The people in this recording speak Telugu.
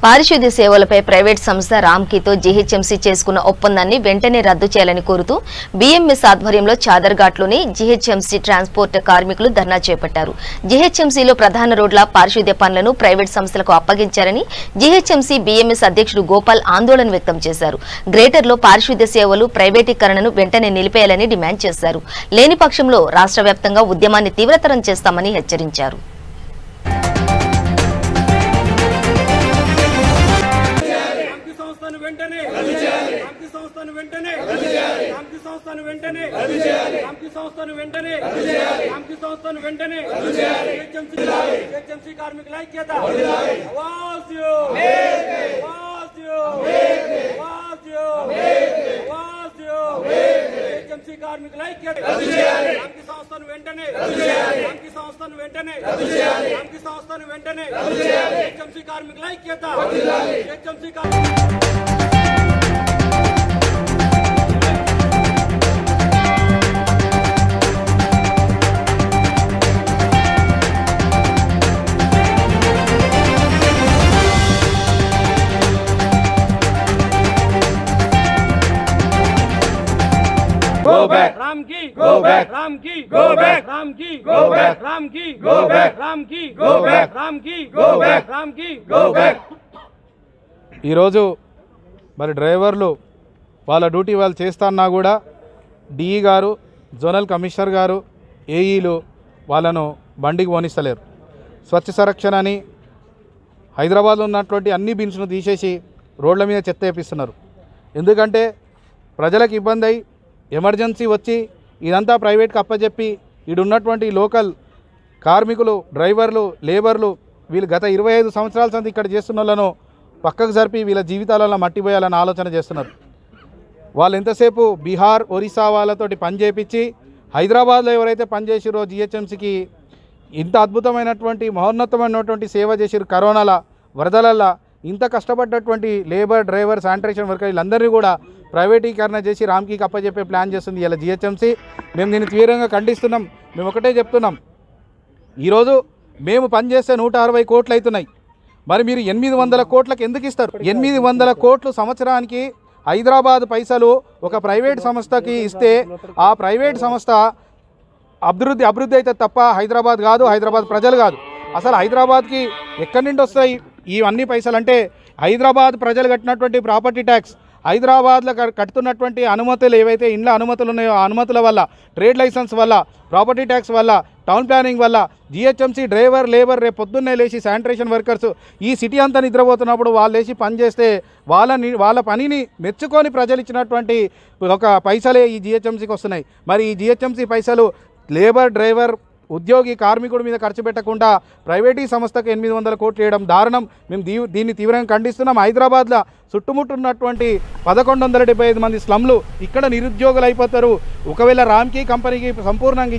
పారిశుద్ధ్య సేవలపై ప్రైవేట్ సంస్థ రామ్కీతో జీహెచ్ఎంసీ చేసుకున్న ఒప్పందాన్ని వెంటనే రద్దు చేయాలని కోరుతూ బీఎంఎస్ ఆధ్వర్యంలో చాదర్ఘాట్లోని జీహెచ్ఎంసీ ట్రాన్స్పోర్ట్ కార్మికులు ధర్నా చేపట్టారు. జీహెచ్ఎంసీలో ప్రధాన రోడ్ల పారిశుద్ధ్య పనులను ప్రైవేట్ సంస్థలకు అప్పగించారని జీహెచ్ఎంసీ బీఎంఎస్ అధ్యక్షుడు గోపాల్ ఆందోళన వ్యక్తం చేశారు. గ్రేటర్లో పారిశుద్ధ్య సేవలు ప్రైవేటీకరణను వెంటనే నిలిపేయాలని డిమాండ్ చేశారు. లేని పక్షంలో రాష్ట్ర వ్యాప్తంగా ఉద్యమాన్ని తీవ్రతరం చేస్తామని హెచ్చరించారు. Go back, Ramki. Go back, Ramki. Go back, Ramki. Go back, Ramki. Go back, Ramki. Go back, Ramki. Go back, Ramki. Go back. ఈ రోజు మరి డ్రైవర్లు వాళ్ళ డ్యూటీ వాళ్ళు చేస్తున్నా కూడా డిఈ గారు, జోనల్ కమిషనర్ గారు, ఏఈలు వాళ్ళను బండికి పోనిస్తలేరు. స్వచ్ఛ సంరక్షణ అని హైదరాబాద్లో ఉన్నటువంటి అన్ని బిన్స్ను తీసేసి రోడ్ల మీద చెత్త వేపిస్తున్నారు. ఎందుకంటే ప్రజలకు ఇబ్బంది అయి ఎమర్జెన్సీ వచ్చి ఇదంతా ప్రైవేట్కి అప్పచెప్పి ఈడున్నటువంటి లోకల్ కార్మికులు, డ్రైవర్లు, లేబర్లు వీళ్ళు గత 25 సంవత్సరాల సంది ఇక్కడ చేస్తున్న వాళ్ళను పక్కకు జరిపి వీళ్ళ జీవితాలలో మట్టిపోయాలని ఆలోచన చేస్తున్నారు. వాళ్ళు ఎంతసేపు బీహార్, ఒరిస్సా వాళ్ళతోటి పని చేయించి హైదరాబాద్లో ఎవరైతే పనిచేసిరో జీహెచ్ఎంసీకి ఇంత అద్భుతమైనటువంటి మహోన్నతమైనటువంటి సేవ చేసిరు. కరోనాల వరదలల్లో ఇంత కష్టపడ్డటువంటి లేబర్, డ్రైవర్, శానిటేషన్ వర్కర్ వీళ్ళందరినీ కూడా ప్రైవేటీకరణ చేసి రామ్కీకి అప్పచెప్పే ప్లాన్ చేస్తుంది ఇలా జీహెచ్ఎంసీ. మేము దీన్ని తీవ్రంగా ఖండిస్తున్నాం. మేము ఒకటే చెప్తున్నాం, ఈరోజు మేము పనిచేస్తే 160 కోట్లు అవుతున్నాయి. మరి మీరు 800 కోట్లకు ఎందుకు ఇస్తారు? 800 కోట్లు సంవత్సరానికి హైదరాబాద్ పైసలు ఒక ప్రైవేట్ సంస్థకి ఇస్తే ఆ ప్రైవేట్ సంస్థ అభివృద్ధి అయితే తప్ప హైదరాబాద్ కాదు, హైదరాబాద్ ప్రజలు కాదు. అసలు హైదరాబాద్కి ఎక్కడి నుండి వస్తాయి ఇవన్నీ పైసలు అంటే హైదరాబాద్ ప్రజలు కట్టినటువంటి ప్రాపర్టీ ట్యాక్స్, హైదరాబాద్లో కట్టుతున్నటువంటి అనుమతులు ఏవైతే ఇండ్ల అనుమతులు ఉన్నాయో ఆ అనుమతుల వల్ల, ట్రేడ్ లైసెన్స్ వల్ల, ప్రాపర్టీ ట్యాక్స్ వల్ల, టౌన్ ప్లానింగ్ వల్ల జీహెచ్ఎంసీ డ్రైవర్, లేబర్ రేపు పొద్దున్నే లేచి శానిటేషన్ వర్కర్స్ ఈ సిటీ అంతా నిద్రపోతున్నప్పుడు వాళ్ళు లేచి పని చేస్తే వాళ్ళ పనిని మెచ్చుకొని ప్రజలు ఇచ్చినటువంటి ఒక పైసలే ఈ జీహెచ్ఎంసీకి వస్తున్నాయి. మరి ఈ జీహెచ్ఎంసీ పైసలు లేబర్, డ్రైవర్, ఉద్యోగి, కార్మికుడి మీద ఖర్చు పెట్టకుండా ప్రైవేటీ సంస్థకు 800 కోట్లు వేయడం దారుణం. మేము దీన్ని తీవ్రంగా ఖండిస్తున్నాం. హైదరాబాద్లో చుట్టుముట్టున్నటువంటి 1175 మంది స్లమ్లు ఇక్కడ నిరుద్యోగులు అయిపోతారు. ఒకవేళ రామ్కీ కంపెనీకి సంపూర్ణంగా